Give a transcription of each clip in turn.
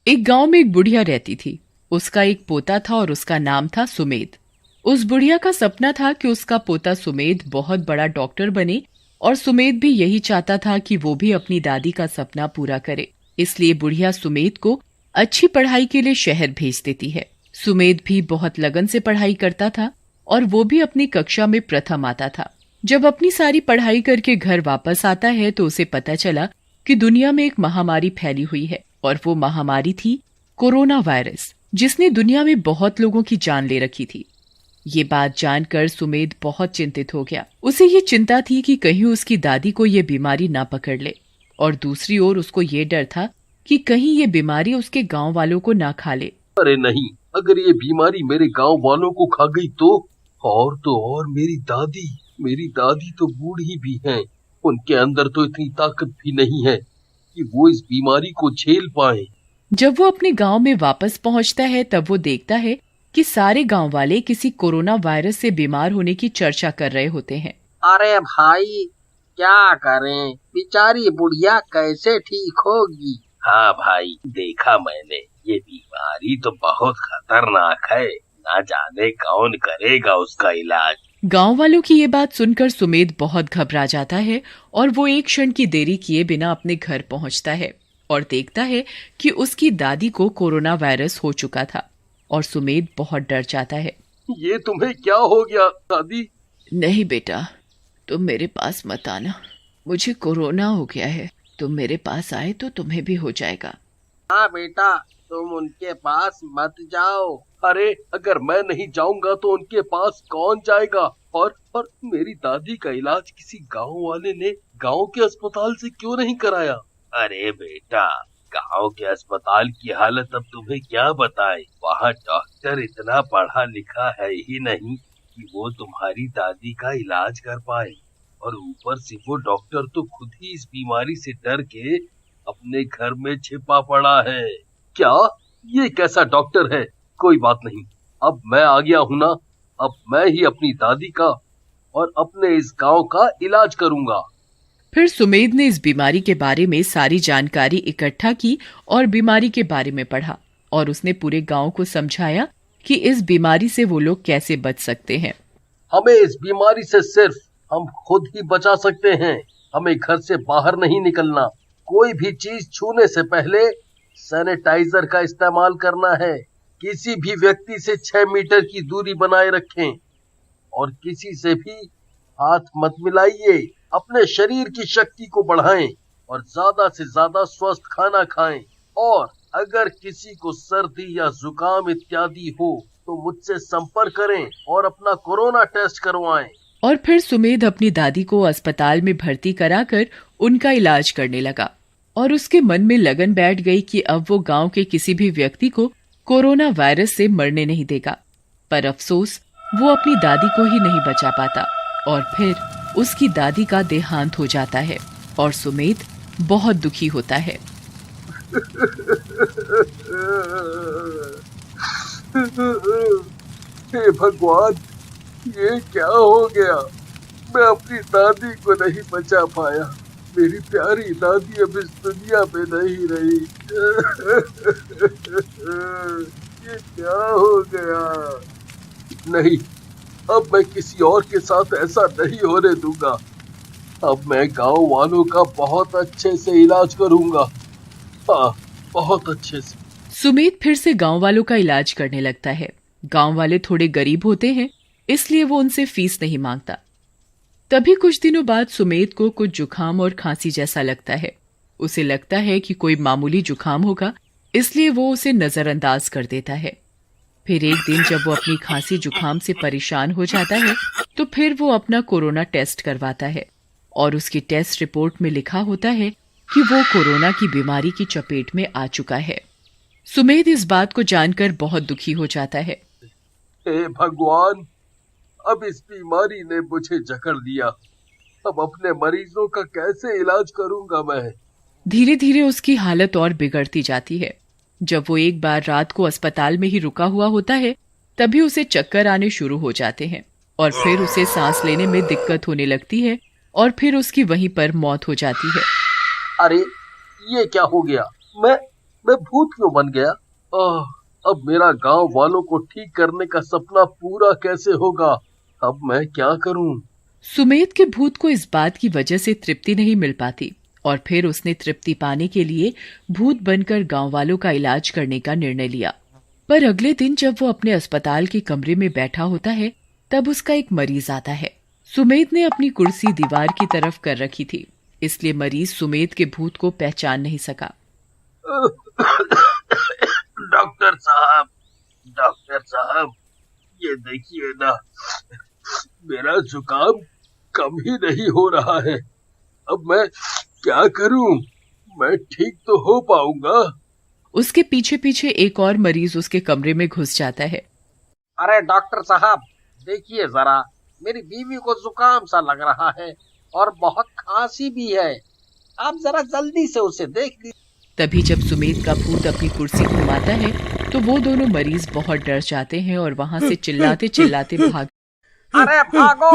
एक गांव में एक बुढ़िया रहती थी। उसका एक पोता था और उसका नाम था सुमेध। उस बुढ़िया का सपना था कि उसका पोता सुमेध बहुत बड़ा डॉक्टर बने और सुमेध भी यही चाहता था कि वो भी अपनी दादी का सपना पूरा करे। इसलिए बुढ़िया सुमेध को अच्छी पढ़ाई के लिए शहर भेज देती है। सुमेध भी बहुत लगन से पढ़ाई करता था और वो भी अपनी कक्षा में प्रथम आता था। जब अपनी सारी पढ़ाई करके घर वापस आता है तो उसे पता चला कि दुनिया में एक महामारी फैली हुई है और वो महामारी थी कोरोना वायरस, जिसने दुनिया में बहुत लोगों की जान ले रखी थी। ये बात जानकर सुमेध बहुत चिंतित हो गया। उसे ये चिंता थी कि कहीं उसकी दादी को ये बीमारी ना पकड़ ले और दूसरी ओर उसको ये डर था कि कहीं ये बीमारी उसके गांव वालों को ना खा ले। अरे नहीं, अगर ये बीमारी मेरे गांव वालों को खा गई तो और मेरी दादी तो बूढ़ी भी हैं। उनके अंदर तो इतनी ताकत भी नहीं है कि वो इस बीमारी को झेल पाए। जब वो अपने गांव में वापस पहुंचता है तब वो देखता है कि सारे गांव वाले किसी कोरोना वायरस से बीमार होने की चर्चा कर रहे होते हैं। अरे भाई, क्या करें, बेचारी बुढ़िया कैसे ठीक होगी। हाँ भाई, देखा मैंने, ये बीमारी तो बहुत खतरनाक है। ना जाने कौन करेगा उसका इलाज। गांव वालों की ये बात सुनकर सुमेध बहुत घबरा जाता है और वो एक क्षण की देरी किए बिना अपने घर पहुंचता है और देखता है कि उसकी दादी को कोरोना वायरस हो चुका था और सुमेध बहुत डर जाता है। ये तुम्हें क्या हो गया दादी? नहीं बेटा, तुम मेरे पास मत आना। मुझे कोरोना हो गया है। तुम मेरे पास आए तो तुम्हें भी हो जाएगा। हाँ बेटा, तुम उनके पास मत जाओ। अरे अगर मैं नहीं जाऊंगा तो उनके पास कौन जाएगा? और मेरी दादी का इलाज किसी गांव वाले ने गांव के अस्पताल से क्यों नहीं कराया? अरे बेटा, गांव के अस्पताल की हालत अब तुम्हें क्या बताए। वहाँ डॉक्टर इतना पढ़ा लिखा है ही नहीं कि वो तुम्हारी दादी का इलाज कर पाए, और ऊपर से वो डॉक्टर तो खुद ही इस बीमारी से डर के अपने घर में छिपा पड़ा है। क्या? ये कैसा डॉक्टर है? कोई बात नहीं, अब मैं आ गया हूँ ना, अब मैं ही अपनी दादी का और अपने इस गांव का इलाज करूंगा। फिर सुमेध ने इस बीमारी के बारे में सारी जानकारी इकट्ठा की और बीमारी के बारे में पढ़ा और उसने पूरे गांव को समझाया कि इस बीमारी से वो लोग कैसे बच सकते हैं। हमें इस बीमारी से सिर्फ हम खुद ही बचा सकते हैं। हमें घर से बाहर नहीं निकलना। कोई भी चीज छूने से पहले सैनिटाइजर का इस्तेमाल करना है। किसी भी व्यक्ति से 6 मीटर की दूरी बनाए रखें और किसी से भी हाथ मत मिलाइए। अपने शरीर की शक्ति को बढ़ाएं और ज्यादा से ज्यादा स्वस्थ खाना खाएं। और अगर किसी को सर्दी या जुकाम इत्यादि हो तो मुझसे संपर्क करें और अपना कोरोना टेस्ट करवाएं। और फिर सुमेध अपनी दादी को अस्पताल में भर्ती कराकर उनका इलाज करने लगा और उसके मन में लगन बैठ गई कि अब वो गांव के किसी भी व्यक्ति को कोरोना वायरस से मरने नहीं देगा। पर अफसोस, वो अपनी दादी को ही नहीं बचा पाता और फिर उसकी दादी का देहांत हो जाता है और सुमेध बहुत दुखी होता है। हे भगवान, ये क्या हो गया? मैं अपनी दादी को नहीं बचा पाया। मेरी प्यारी दादी अब इस दुनिया में नहीं रही। ये क्या हो गया? नहीं, अब मैं किसी और के साथ ऐसा नहीं होने दूंगा। अब मैं गांव वालों का बहुत अच्छे से इलाज करूंगा। हाँ, बहुत अच्छे से। सुमेध फिर से गांव वालों का इलाज करने लगता है। गांव वाले थोड़े गरीब होते हैं, इसलिए वो उनसे फीस नहीं मांगता। तभी कुछ दिनों बाद सुमेध को कुछ जुकाम और खांसी जैसा लगता है। उसे लगता है कि कोई मामूली जुकाम होगा, इसलिए वो उसे नजरअंदाज कर देता है। फिर एक दिन जब वो अपनी खांसी जुकाम से परेशान हो जाता है तो फिर वो अपना कोरोना टेस्ट करवाता है और उसकी टेस्ट रिपोर्ट में लिखा होता है कि वो कोरोना की बीमारी की चपेट में आ चुका है। सुमेध इस बात को जानकर बहुत दुखी हो जाता है। हे भगवान, अब इस बीमारी ने मुझे जकड़ लिया। अब अपने मरीजों का कैसे इलाज करूंगा मैं? धीरे धीरे उसकी हालत और बिगड़ती जाती है। जब वो एक बार रात को अस्पताल में ही रुका हुआ होता है तभी उसे चक्कर आने शुरू हो जाते हैं और फिर उसे सांस लेने में दिक्कत होने लगती है और फिर उसकी वहीं पर मौत हो जाती है। अरे ये क्या हो गया? मैं भूत क्यों बन गया? अब मेरा गांव वालों को ठीक करने का सपना पूरा कैसे होगा? अब मैं क्या करूं? सुमेध के भूत को इस बात की वजह से तृप्ति नहीं मिल पाती और फिर उसने तृप्ति पाने के लिए भूत बनकर गांव वालों का इलाज करने का निर्णय लिया। पर अगले दिन जब वो अपने अस्पताल के कमरे में बैठा होता है तब उसका एक मरीज आता है। सुमेध ने अपनी कुर्सी दीवार की तरफ कर रखी थी, इसलिए मरीज सुमेध के भूत को पहचान नहीं सका। डॉक्टर साहब, ये देखिए ना, मेरा जुकाम कम ही नहीं हो रहा है। अब मैं क्या करूं? मैं ठीक तो हो पाऊंगा? उसके पीछे पीछे एक और मरीज उसके कमरे में घुस जाता है। अरे डॉक्टर साहब, देखिए जरा, मेरी बीवी को जुकाम सा लग रहा है और बहुत खांसी भी है। आप जरा जल्दी से उसे देख लीजिए। तभी जब सुमेध का भूत अपनी कुर्सी घुमाता है तो वो दोनों मरीज बहुत डर जाते हैं और वहां से चिल्लाते चिल्लाते भाग। अरे भागो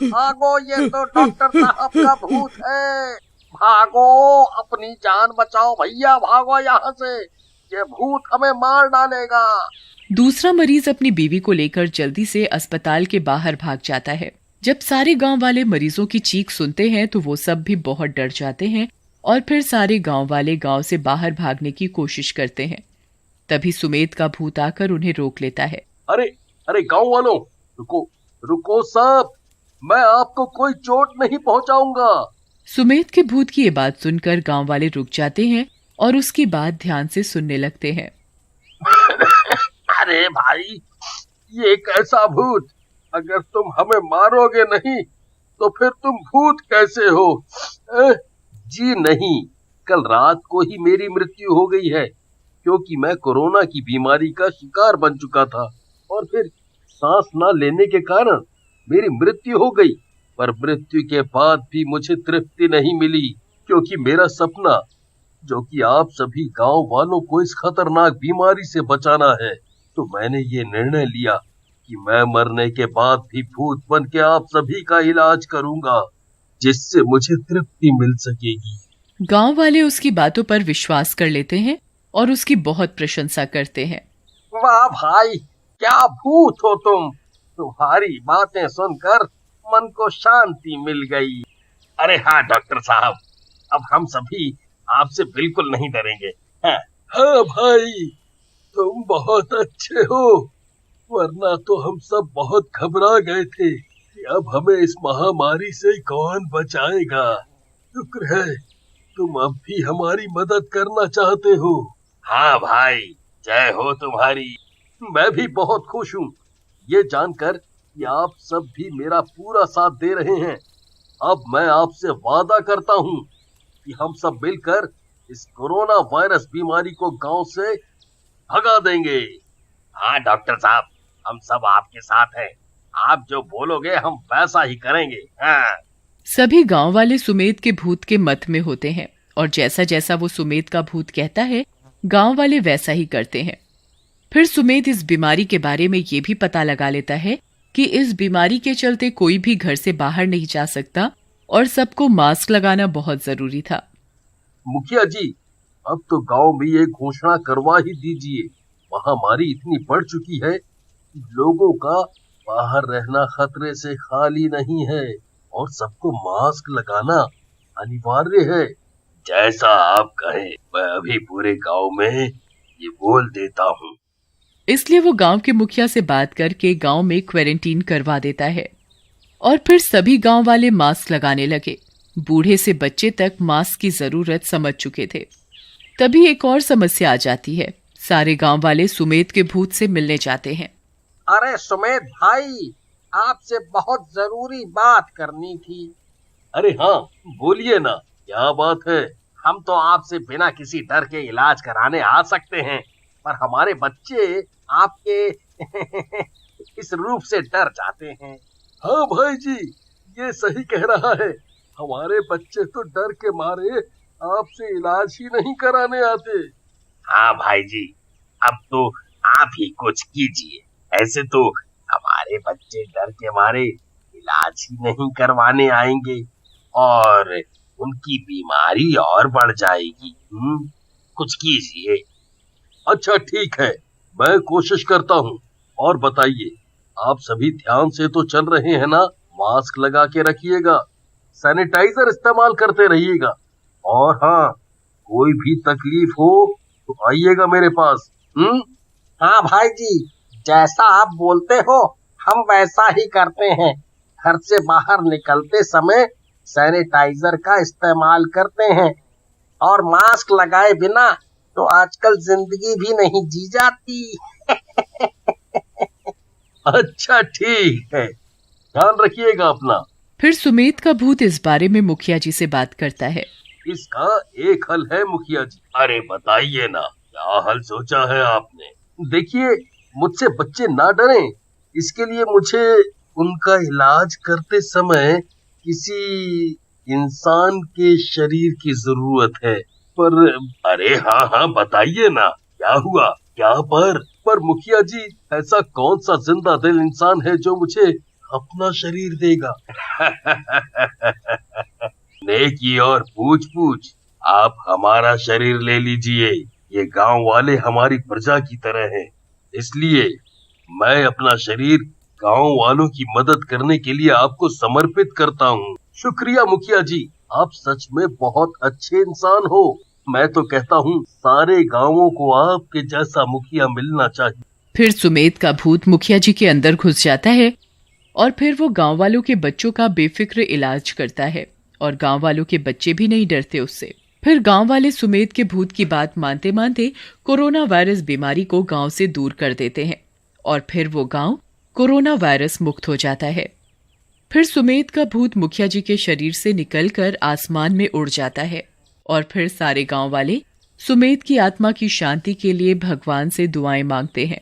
भागो, ये तो डॉक्टर साहब का भूत है। भागो, अपनी जान बचाओ भैया, भागो यहाँ से, ये भूत हमें मार डालेगा। दूसरा मरीज अपनी बीवी को लेकर जल्दी से अस्पताल के बाहर भाग जाता है। जब सारे गांव वाले मरीजों की चीख सुनते हैं तो वो सब भी बहुत डर जाते हैं और फिर सारे गांव वाले गांव से बाहर भागने की कोशिश करते हैं। तभी सुमेध का भूत आकर उन्हें रोक लेता है। अरे अरे गांव वालों, रुको रुको साहब, मैं आपको कोई चोट नहीं पहुंचाऊंगा। सुमेध के भूत की ये बात सुनकर गांव वाले रुक जाते हैं और उसकी बात ध्यान से सुनने लगते हैं। अरे भाई, ये कैसा भूत? अगर तुम हमें मारोगे नहीं तो फिर तुम भूत कैसे हो? जी नहीं, कल रात को ही मेरी मृत्यु हो गई है क्योंकि मैं कोरोना की बीमारी का शिकार बन चुका था और फिर सांस न लेने के कारण मेरी मृत्यु हो गई। पर मृत्यु के बाद भी मुझे तृप्ति नहीं मिली क्योंकि मेरा सपना, जो कि आप सभी गांव वालों को इस खतरनाक बीमारी से बचाना है, तो मैंने ये निर्णय लिया कि मैं मरने के बाद भी भूत बन के आप सभी का इलाज करूंगा, जिससे मुझे तृप्ति मिल सकेगी। गांव वाले उसकी बातों पर विश्वास कर लेते हैं और उसकी बहुत प्रशंसा करते हैं। वाह भाई, क्या भूत हो तुम! तुम्हारी बातें सुनकर मन को शांति मिल गई। अरे हाँ डॉक्टर साहब, अब हम सभी आपसे बिल्कुल नहीं डरेंगे। हाँ भाई, तुम बहुत अच्छे हो, वरना तो हम सब बहुत घबरा गए थे कि अब हमें इस महामारी से कौन बचाएगा। शुक्र है तुम अब भी हमारी मदद करना चाहते हो। हाँ भाई, जय हो तुम्हारी। मैं भी बहुत खुश हूँ ये जानकर कि आप सब भी मेरा पूरा साथ दे रहे हैं। अब मैं आपसे वादा करता हूँ कि हम सब मिलकर इस कोरोना वायरस बीमारी को गांव से भगा देंगे। हाँ डॉक्टर साहब, हम सब आपके साथ हैं। आप जो बोलोगे हम वैसा ही करेंगे। हाँ। सभी गांव वाले सुमेध के भूत के मत में होते हैं और जैसा जैसा वो सुमेध का भूत कहता है, गांव वाले वैसा ही करते हैं। फिर सुमेध इस बीमारी के बारे में ये भी पता लगा लेता है कि इस बीमारी के चलते कोई भी घर से बाहर नहीं जा सकता और सबको मास्क लगाना बहुत जरूरी था। मुखिया जी, अब तो गांव में ये घोषणा करवा ही दीजिए। महामारी इतनी बढ़ चुकी है कि लोगों का बाहर रहना खतरे से खाली नहीं है और सबको मास्क लगाना अनिवार्य है। जैसा आप कहें, मैं अभी पूरे गांव में ये बोल देता हूँ। इसलिए वो गांव के मुखिया से बात करके गांव में क्वारंटीन करवा देता है और फिर सभी गांव वाले मास्क लगाने लगे। बूढ़े से बच्चे तक मास्क की जरूरत समझ चुके थे। तभी एक और समस्या आ जाती है। सारे गांव वाले सुमेध के भूत से मिलने जाते हैं। अरे सुमेध भाई, आपसे बहुत जरूरी बात करनी थी। अरे हाँ, बोलिए ना, क्या बात है? हम तो आपसे बिना किसी डर के इलाज कराने आ सकते हैं, पर हमारे बच्चे आपके इस रूप से डर जाते हैं। हाँ भाई जी, ये सही कह रहा है। हमारे बच्चे तो डर के मारे आपसे इलाज ही नहीं कराने आते। हाँ भाई जी, अब तो आप ही कुछ कीजिए। ऐसे तो हमारे बच्चे डर के मारे इलाज ही नहीं करवाने आएंगे और उनकी बीमारी और बढ़ जाएगी। कुछ कीजिए। अच्छा ठीक है, मैं कोशिश करता हूँ। और बताइए, आप सभी ध्यान से तो चल रहे हैं ना? मास्क लगा के रखिएगा, सैनिटाइजर इस्तेमाल करते रहिएगा, और हाँ, कोई भी तकलीफ हो तो आइएगा मेरे पास। हाँ भाई जी, जैसा आप बोलते हो हम वैसा ही करते हैं। घर से बाहर निकलते समय सैनिटाइजर का इस्तेमाल करते हैं, और मास्क लगाए बिना तो आजकल जिंदगी भी नहीं जी जाती। अच्छा ठीक है, ध्यान रखिएगा अपना। फिर सुमेध का भूत इस बारे में मुखिया जी से बात करता है। इसका एक हल है मुखिया जी। अरे बताइए ना, क्या हल सोचा है आपने? देखिए, मुझसे बच्चे ना डरें, इसके लिए मुझे उनका इलाज करते समय किसी इंसान के शरीर की जरूरत है। पर अरे हाँ बताइए ना, क्या हुआ? क्या पर मुखिया जी, ऐसा कौन सा जिंदा दिल इंसान है जो मुझे अपना शरीर देगा? नेकी और पूछ पूछ, आप हमारा शरीर ले लीजिए। ये गांव वाले हमारी प्रजा की तरह हैं, इसलिए मैं अपना शरीर गांव वालों की मदद करने के लिए आपको समर्पित करता हूँ। शुक्रिया मुखिया जी, आप सच में बहुत अच्छे इंसान हो। मैं तो कहता हूँ सारे गांवों को आपके जैसा मुखिया मिलना चाहिए। फिर सुमेध का भूत मुखिया जी के अंदर घुस जाता है और फिर वो गांव वालों के बच्चों का बेफिक्र इलाज करता है, और गांव वालों के बच्चे भी नहीं डरते उससे। फिर गांव वाले सुमेध के भूत की बात मानते मानते कोरोना वायरस बीमारी को गांव से दूर कर देते हैं, और फिर वो गांव कोरोना वायरस मुक्त हो जाता है। फिर सुमेध का भूत मुखिया जी के शरीर से निकलकर आसमान में उड़ जाता है, और फिर सारे गांव वाले सुमेध की आत्मा की शांति के लिए भगवान से दुआएं मांगते हैं।